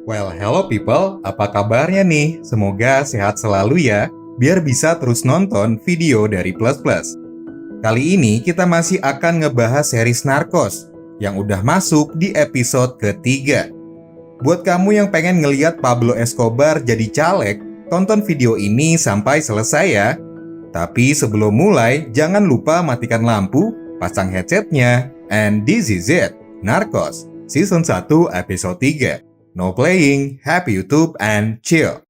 Well, hello people, apa kabarnya nih? Semoga sehat selalu ya, biar bisa terus nonton video dari Plus Plus. Kali ini kita masih akan ngebahas series Narcos yang udah masuk di episode ketiga. Buat kamu yang pengen ngeliat Pablo Escobar jadi caleg, tonton video ini sampai selesai ya. Tapi sebelum mulai, jangan lupa matikan lampu, pasang headsetnya, and this is it, Narcos, Season 1 Episode 3. No playing, happy YouTube, and chill.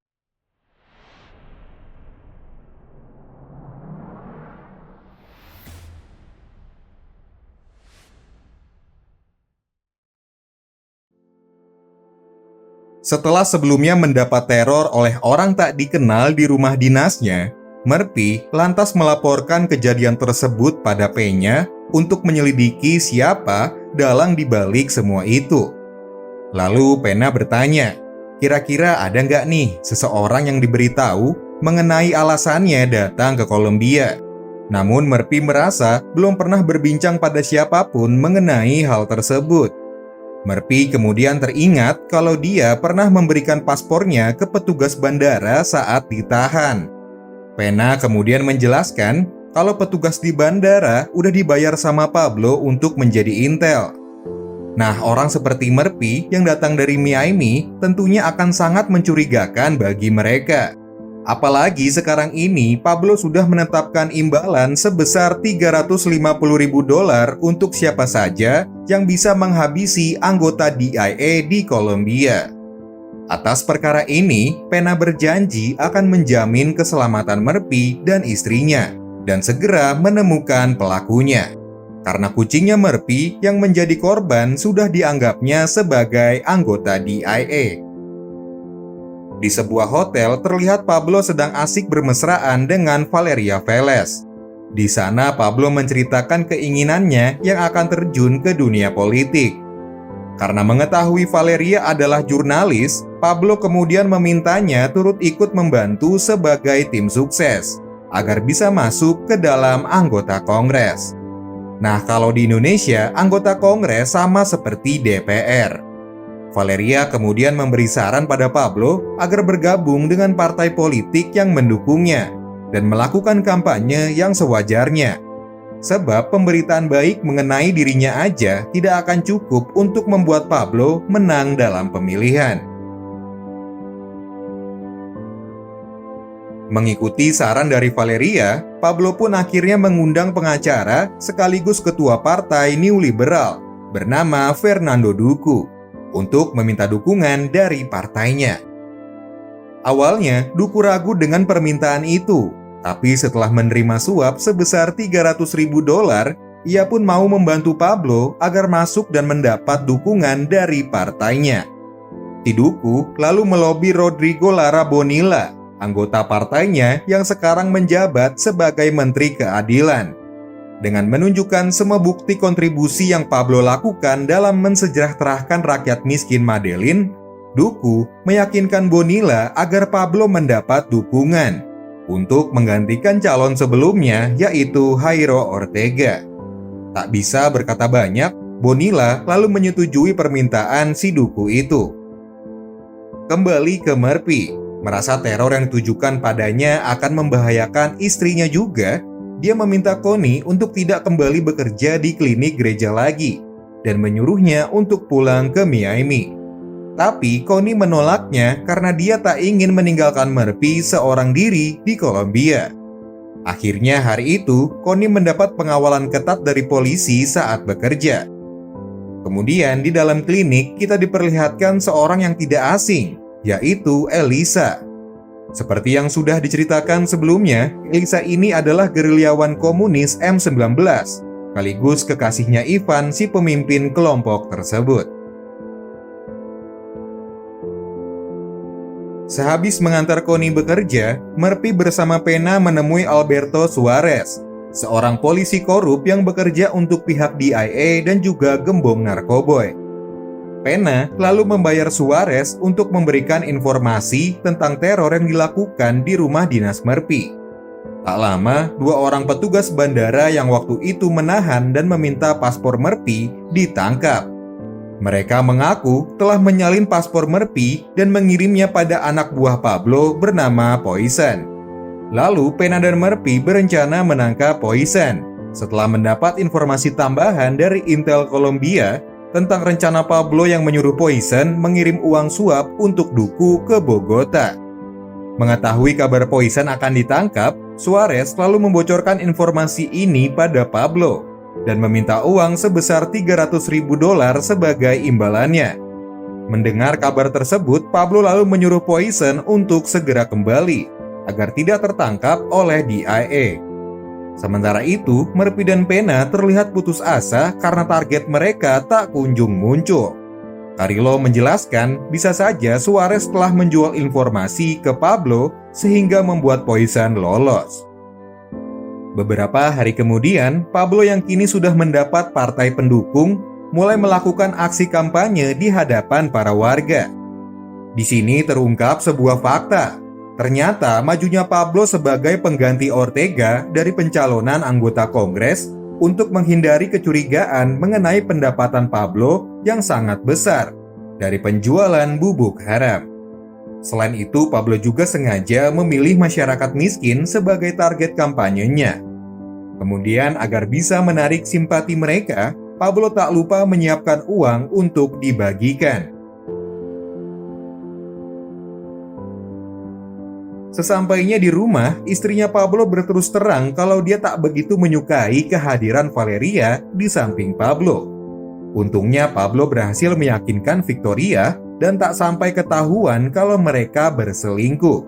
Setelah sebelumnya mendapat teror oleh orang tak dikenal di rumah dinasnya, Murphy lantas melaporkan kejadian tersebut pada Peña untuk menyelidiki siapa dalang dibalik semua itu. Lalu Pena bertanya, kira-kira ada nggak nih seseorang yang diberitahu mengenai alasannya datang ke Kolombia? Namun Murphy merasa belum pernah berbincang pada siapapun mengenai hal tersebut. Murphy kemudian teringat kalau dia pernah memberikan paspornya ke petugas bandara saat ditahan. Pena kemudian menjelaskan kalau petugas di bandara udah dibayar sama Pablo untuk menjadi intel. Nah, orang seperti Murphy yang datang dari Miami tentunya akan sangat mencurigakan bagi mereka. Apalagi sekarang ini Pablo sudah menetapkan imbalan sebesar $350.000 untuk siapa saja yang bisa menghabisi anggota DIA di Kolombia. Atas perkara ini, Pena berjanji akan menjamin keselamatan Murphy dan istrinya dan segera menemukan pelakunya. Karena kucingnya Murphy yang menjadi korban sudah dianggapnya sebagai anggota DIA. Di sebuah hotel terlihat Pablo sedang asik bermesraan dengan Valeria Velez. Di sana Pablo menceritakan keinginannya yang akan terjun ke dunia politik. Karena mengetahui Valeria adalah jurnalis, Pablo kemudian memintanya turut ikut membantu sebagai tim sukses agar bisa masuk ke dalam anggota Kongres. Nah, kalau di Indonesia, anggota Kongres sama seperti DPR. Valeria kemudian memberi saran pada Pablo agar bergabung dengan partai politik yang mendukungnya dan melakukan kampanye yang sewajarnya. Sebab pemberitaan baik mengenai dirinya aja tidak akan cukup untuk membuat Pablo menang dalam pemilihan. Mengikuti saran dari Valeria, Pablo pun akhirnya mengundang pengacara sekaligus ketua partai New Liberal bernama Fernando Duku untuk meminta dukungan dari partainya. Awalnya, Duku ragu dengan permintaan itu, tapi setelah menerima suap sebesar $300.000, ia pun mau membantu Pablo agar masuk dan mendapat dukungan dari partainya. Si Duku lalu melobi Rodrigo Lara Bonilla, anggota partainya yang sekarang menjabat sebagai Menteri Keadilan. Dengan menunjukkan semua bukti kontribusi yang Pablo lakukan dalam mensejahterakan rakyat miskin Medellin, Duku meyakinkan Bonilla agar Pablo mendapat dukungan untuk menggantikan calon sebelumnya, yaitu Jairo Ortega. Tak bisa berkata banyak, Bonilla lalu menyetujui permintaan si Duku itu. Kembali ke Murphy. Merasa teror yang ditujukan padanya akan membahayakan istrinya juga, dia meminta Connie untuk tidak kembali bekerja di klinik gereja lagi dan menyuruhnya untuk pulang ke Miami. Tapi Connie menolaknya karena dia tak ingin meninggalkan Murphy seorang diri di Kolombia. Akhirnya hari itu, Connie mendapat pengawalan ketat dari polisi saat bekerja. Kemudian di dalam klinik kita diperlihatkan seorang yang tidak asing, yaitu Elisa. Seperti yang sudah diceritakan sebelumnya, Elisa ini adalah gerilyawan komunis M19, sekaligus kekasihnya Ivan, si pemimpin kelompok tersebut. Sehabis mengantar Connie bekerja, Murphy bersama Pena menemui Alberto Suarez, seorang polisi korup yang bekerja untuk pihak DIA dan juga gembong narkoboy. Pena lalu membayar Suarez untuk memberikan informasi tentang teror yang dilakukan di rumah dinas Murphy. Tak lama, dua orang petugas bandara yang waktu itu menahan dan meminta paspor Murphy ditangkap. Mereka mengaku telah menyalin paspor Murphy dan mengirimnya pada anak buah Pablo bernama Poison. Lalu Pena dan Murphy berencana menangkap Poison setelah mendapat informasi tambahan dari Intel Colombia tentang rencana Pablo yang menyuruh Poison mengirim uang suap untuk Duku ke Bogota. Mengetahui kabar Poison akan ditangkap, Suarez lalu membocorkan informasi ini pada Pablo dan meminta uang sebesar $300.000 sebagai imbalannya. Mendengar kabar tersebut, Pablo lalu menyuruh Poison untuk segera kembali agar tidak tertangkap oleh DIA. Sementara itu, Murphy dan Pena terlihat putus asa karena target mereka tak kunjung muncul. Carrillo menjelaskan bisa saja Suarez telah menjual informasi ke Pablo sehingga membuat Poison lolos. Beberapa hari kemudian, Pablo yang kini sudah mendapat partai pendukung mulai melakukan aksi kampanye di hadapan para warga. Di sini terungkap sebuah fakta. Ternyata majunya Pablo sebagai pengganti Ortega dari pencalonan anggota Kongres untuk menghindari kecurigaan mengenai pendapatan Pablo yang sangat besar dari penjualan bubuk haram. Selain itu, Pablo juga sengaja memilih masyarakat miskin sebagai target kampanyenya. Kemudian, agar bisa menarik simpati mereka, Pablo tak lupa menyiapkan uang untuk dibagikan. Sesampainya di rumah, istrinya Pablo berterus terang kalau dia tak begitu menyukai kehadiran Valeria di samping Pablo. Untungnya Pablo berhasil meyakinkan Victoria dan tak sampai ketahuan kalau mereka berselingkuh.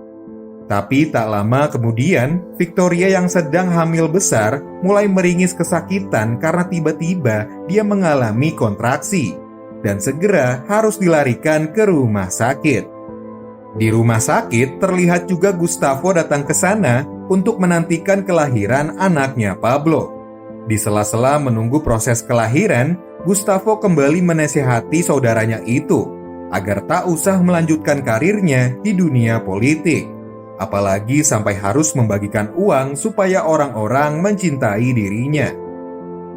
Tapi tak lama kemudian, Victoria yang sedang hamil besar mulai meringis kesakitan karena tiba-tiba dia mengalami kontraksi dan segera harus dilarikan ke rumah sakit. Di rumah sakit terlihat juga Gustavo datang ke sana untuk menantikan kelahiran anaknya Pablo. Di sela-sela menunggu proses kelahiran, Gustavo kembali menasihati saudaranya itu agar tak usah melanjutkan karirnya di dunia politik. Apalagi sampai harus membagikan uang supaya orang-orang mencintai dirinya.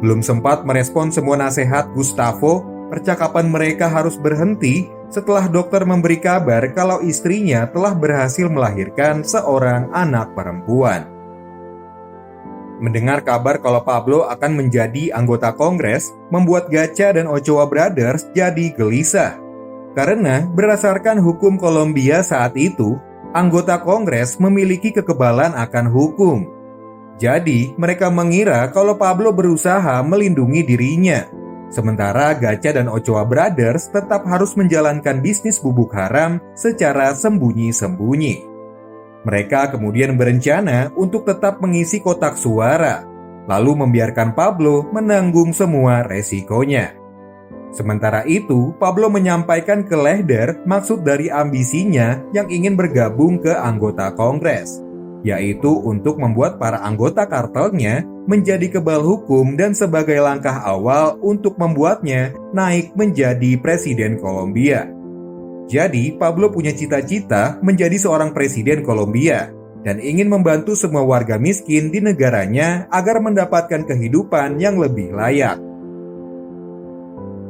Belum sempat merespon semua nasihat Gustavo, percakapan mereka harus berhenti setelah dokter memberi kabar kalau istrinya telah berhasil melahirkan seorang anak perempuan. Mendengar kabar kalau Pablo akan menjadi anggota Kongres, membuat Gacha dan Ochoa Brothers jadi gelisah. Karena berdasarkan hukum Kolombia saat itu, anggota Kongres memiliki kekebalan akan hukum. Jadi, mereka mengira kalau Pablo berusaha melindungi dirinya. Sementara Gacha dan Ochoa Brothers tetap harus menjalankan bisnis bubuk haram secara sembunyi-sembunyi. Mereka kemudian berencana untuk tetap mengisi kotak suara, lalu membiarkan Pablo menanggung semua resikonya. Sementara itu, Pablo menyampaikan ke Lehder maksud dari ambisinya yang ingin bergabung ke anggota Kongres, yaitu untuk membuat para anggota kartelnya menjadi kebal hukum dan sebagai langkah awal untuk membuatnya naik menjadi presiden Kolombia. Jadi, Pablo punya cita-cita menjadi seorang presiden Kolombia dan ingin membantu semua warga miskin di negaranya agar mendapatkan kehidupan yang lebih layak.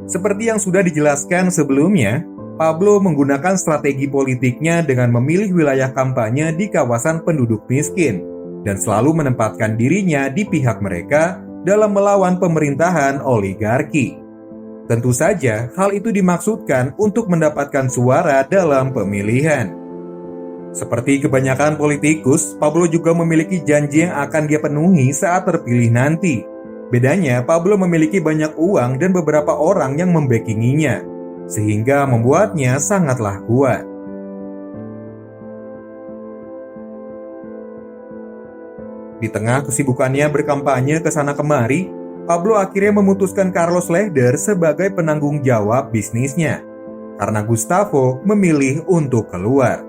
Seperti yang sudah dijelaskan sebelumnya, Pablo menggunakan strategi politiknya dengan memilih wilayah kampanye di kawasan penduduk miskin dan selalu menempatkan dirinya di pihak mereka dalam melawan pemerintahan oligarki. Tentu saja, hal itu dimaksudkan untuk mendapatkan suara dalam pemilihan. Seperti kebanyakan politikus, Pablo juga memiliki janji yang akan dia penuhi saat terpilih nanti. Bedanya, Pablo memiliki banyak uang dan beberapa orang yang membackinginya, sehingga membuatnya sangatlah kuat. Di tengah kesibukannya berkampanye ke sana kemari, Pablo akhirnya memutuskan Carlos Lehder sebagai penanggung jawab bisnisnya, karena Gustavo memilih untuk keluar.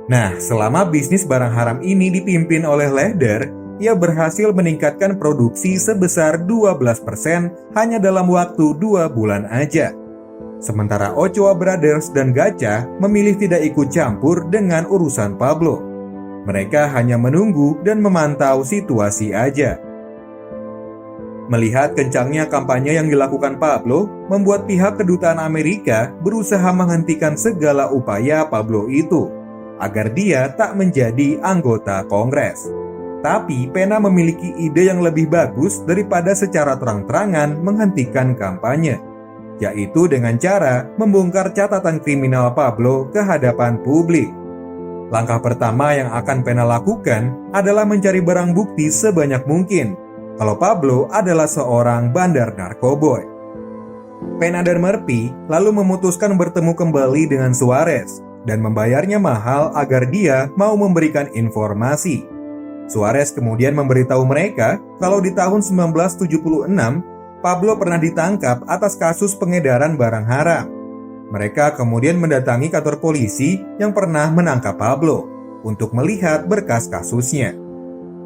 Nah, selama bisnis barang haram ini dipimpin oleh Lehder, ia berhasil meningkatkan produksi sebesar 12% hanya dalam waktu 2 bulan aja. Sementara Ochoa Brothers dan Gacha memilih tidak ikut campur dengan urusan Pablo. Mereka hanya menunggu dan memantau situasi aja. Melihat kencangnya kampanye yang dilakukan Pablo, membuat pihak kedutaan Amerika berusaha menghentikan segala upaya Pablo itu agar dia tak menjadi anggota Kongres. Tapi Pena memiliki ide yang lebih bagus daripada secara terang-terangan menghentikan kampanye, yaitu dengan cara membongkar catatan kriminal Pablo ke hadapan publik. Langkah pertama yang akan Pena lakukan adalah mencari barang bukti sebanyak mungkin kalau Pablo adalah seorang bandar narkoboy. Pena dan Murphy lalu memutuskan bertemu kembali dengan Suarez dan membayarnya mahal agar dia mau memberikan informasi. Suarez kemudian memberitahu mereka kalau di tahun 1976, Pablo pernah ditangkap atas kasus pengedaran barang haram. Mereka kemudian mendatangi kantor polisi yang pernah menangkap Pablo untuk melihat berkas kasusnya.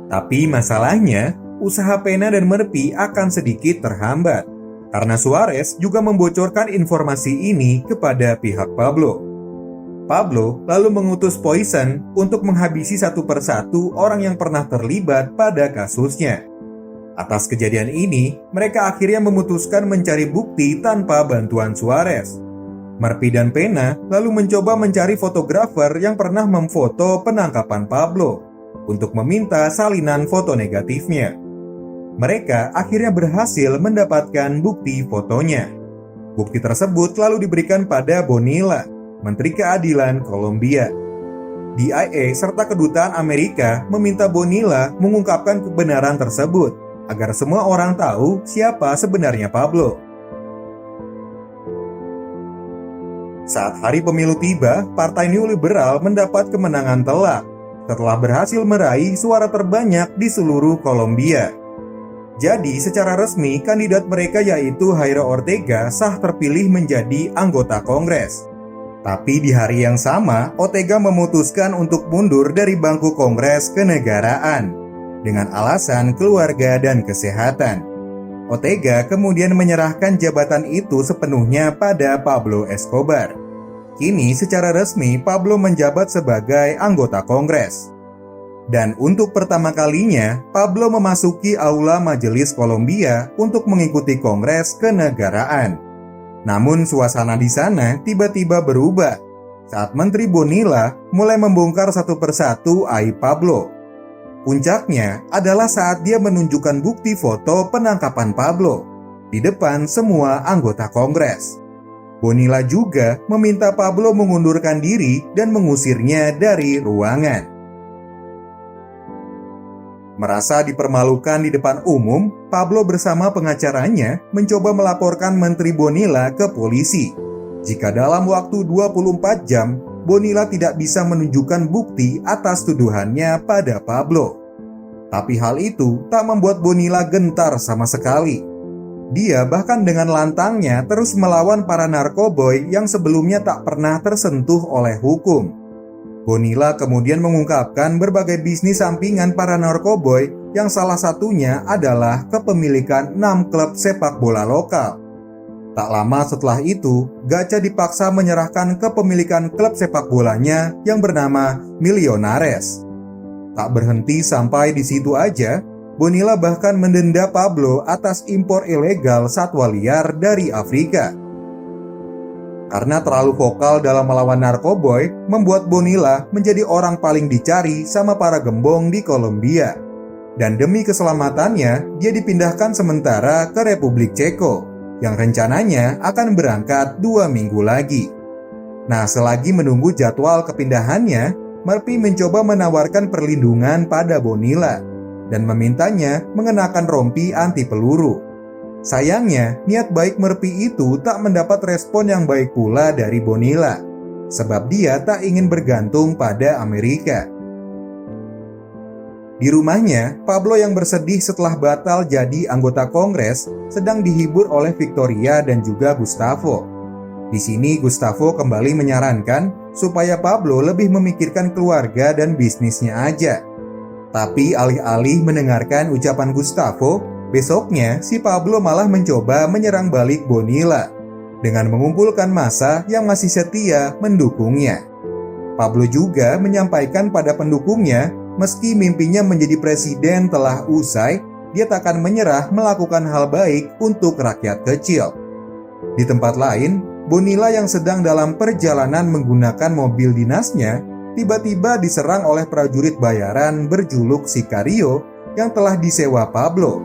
Tapi masalahnya, usaha Pena dan Murphy akan sedikit terhambat karena Suarez juga membocorkan informasi ini kepada pihak Pablo. Pablo lalu mengutus Poison untuk menghabisi satu persatu orang yang pernah terlibat pada kasusnya. Atas kejadian ini, mereka akhirnya memutuskan mencari bukti tanpa bantuan Suarez. Murphy dan Pena lalu mencoba mencari fotografer yang pernah memfoto penangkapan Pablo untuk meminta salinan foto negatifnya. Mereka akhirnya berhasil mendapatkan bukti fotonya. Bukti tersebut lalu diberikan pada Bonilla, Menteri Keadilan Kolombia. DIA serta kedutaan Amerika meminta Bonilla mengungkapkan kebenaran tersebut agar semua orang tahu siapa sebenarnya Pablo. Saat hari pemilu tiba, Partai New Liberal mendapat kemenangan telak setelah berhasil meraih suara terbanyak di seluruh Kolombia. Jadi, secara resmi kandidat mereka yaitu Jairo Ortega sah terpilih menjadi anggota Kongres. Tapi di hari yang sama, Ortega memutuskan untuk mundur dari bangku Kongres Kenegaraan dengan alasan keluarga dan kesehatan. Ortega kemudian menyerahkan jabatan itu sepenuhnya pada Pablo Escobar. Kini secara resmi Pablo menjabat sebagai anggota Kongres. Dan untuk pertama kalinya, Pablo memasuki aula Majelis Kolombia untuk mengikuti Kongres Kenegaraan. Namun suasana di sana tiba-tiba berubah saat Menteri Bonilla mulai membongkar satu persatu aib Pablo. Puncaknya adalah saat dia menunjukkan bukti foto penangkapan Pablo di depan semua anggota Kongres. Bonilla juga meminta Pablo mengundurkan diri dan mengusirnya dari ruangan. Merasa dipermalukan di depan umum, Pablo bersama pengacaranya mencoba melaporkan Menteri Bonilla ke polisi. Jika dalam waktu 24 jam, Bonilla tidak bisa menunjukkan bukti atas tuduhannya pada Pablo. Tapi hal itu tak membuat Bonilla gentar sama sekali. Dia bahkan dengan lantangnya terus melawan para narkoboy yang sebelumnya tak pernah tersentuh oleh hukum. Bonilla kemudian mengungkapkan berbagai bisnis sampingan para narkoboy yang salah satunya adalah kepemilikan 6 klub sepak bola lokal. Tak lama setelah itu, Gacha dipaksa menyerahkan kepemilikan klub sepak bolanya yang bernama Millonarios. Tak berhenti sampai di situ aja, Bonilla bahkan mendenda Pablo atas impor ilegal satwa liar dari Afrika. Karena terlalu vokal dalam melawan narkoboy, membuat Bonilla menjadi orang paling dicari sama para gembong di Kolombia. Dan demi keselamatannya, dia dipindahkan sementara ke Republik Ceko, yang rencananya akan berangkat 2 minggu lagi. Nah, selagi menunggu jadwal kepindahannya, Murphy mencoba menawarkan perlindungan pada Bonilla dan memintanya mengenakan rompi anti peluru. Sayangnya, niat baik Murphy itu tak mendapat respon yang baik pula dari Bonilla, sebab dia tak ingin bergantung pada Amerika. Di rumahnya, Pablo yang bersedih setelah batal jadi anggota Kongres sedang dihibur oleh Victoria dan juga Gustavo. Di sini Gustavo kembali menyarankan supaya Pablo lebih memikirkan keluarga dan bisnisnya aja. Tapi alih-alih mendengarkan ucapan Gustavo, besoknya si Pablo malah mencoba menyerang balik Bonilla dengan mengumpulkan massa yang masih setia mendukungnya. Pablo juga menyampaikan pada pendukungnya, meski mimpinya menjadi presiden telah usai, dia takkan menyerah melakukan hal baik untuk rakyat kecil. Di tempat lain, Bonilla yang sedang dalam perjalanan menggunakan mobil dinasnya tiba-tiba diserang oleh prajurit bayaran berjuluk Sicario yang telah disewa Pablo.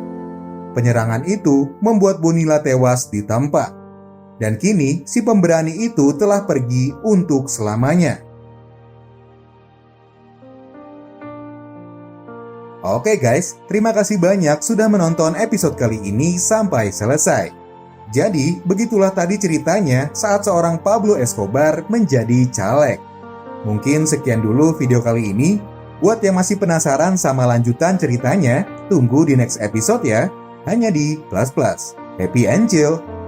Penyerangan itu membuat Bonilla tewas di tempat. Dan kini si pemberani itu telah pergi untuk selamanya. Oke guys, terima kasih banyak sudah menonton episode kali ini sampai selesai. Jadi, begitulah tadi ceritanya saat seorang Pablo Escobar menjadi caleg. Mungkin sekian dulu video kali ini. Buat yang masih penasaran sama lanjutan ceritanya, tunggu di next episode ya. Hanya di Plus Plus. Happy and chill!